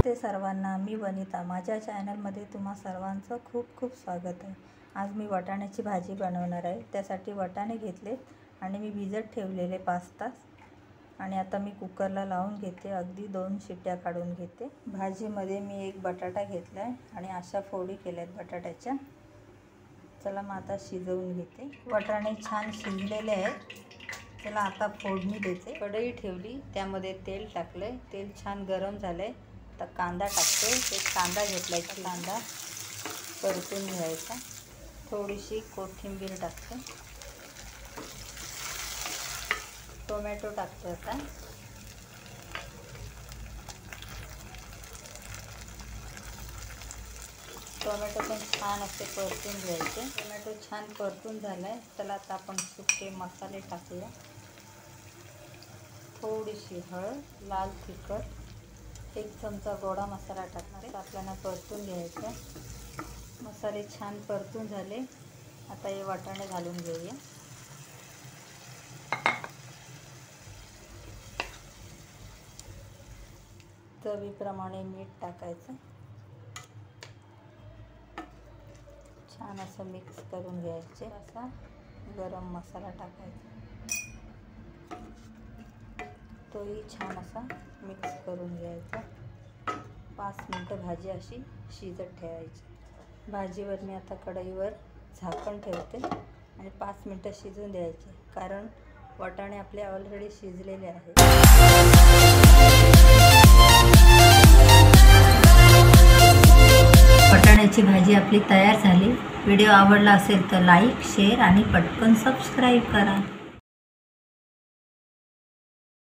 नमस्ते सर्वांना, मी वनिता। माझ्या चॅनलमध्ये तुम्हा सर्वांचं खूप खूप स्वागत आहे। आज मी वाटाण्याची भाजी बनवणार आहे। त्यासाठी वाटाणे घेतले आणि मी भिजत ठेवलेले 5 तास आणि आता मी कुकरला लावून घेते। अगदी 2 शिट्ट्या काढून घेते। भाजीमध्ये मी एक बटाटा घेतला आहे आणि अशा फोडी केल्यात बटाट्याच्या। चला मग आता शिजवून घेते। वाटाणे छान शिजलेले आहेत। चला आता फोडणी देते। कढई ठेवली, त्यामध्ये तेल टाकले। तेल छान गरम झाले तर कांदा टाकते। एक कांदा घेतलाय, कांदा परतून घ्यायचा। थोडीशी कोथिंबीर टाकते, टोमॅटो टाकते। आता टोमॅटो पण छान असे परतून घ्यायचे। टोमॅटो छान परतून झालाय। चला आता आपण सुके मसाले टाकूया। थोडीशी हळद, लाल तिखट, 1 चमचा गोडा मसाला टाकणार आहे। आपल्याला परतून घ्यायचं। मसाले छान परतून झाले। आता हे वाटाणे घालून घेऊया। चवीप्रमाणे मीठ टाकायचं। छान असं मिक्स करून घ्यायचे। असा गरम मसाला टाकायचा, तोही छान असा मिक्स करून घ्यायचा। 5 मिनिटं भाजी अशी शिजत ठेवायची। भाजीवर मी आता कढईवर झाकण ठेवते आणि 5 मिनिटं शिजून द्यायचे, कारण वाटाणे आपले ऑलरेडी शिजलेले आहेत। वाटाण्याची भाजी आपली तयार झाली। व्हिडिओ आवडला असेल तर लाईक, शेअर आणि पटकन सबस्क्राईब करा।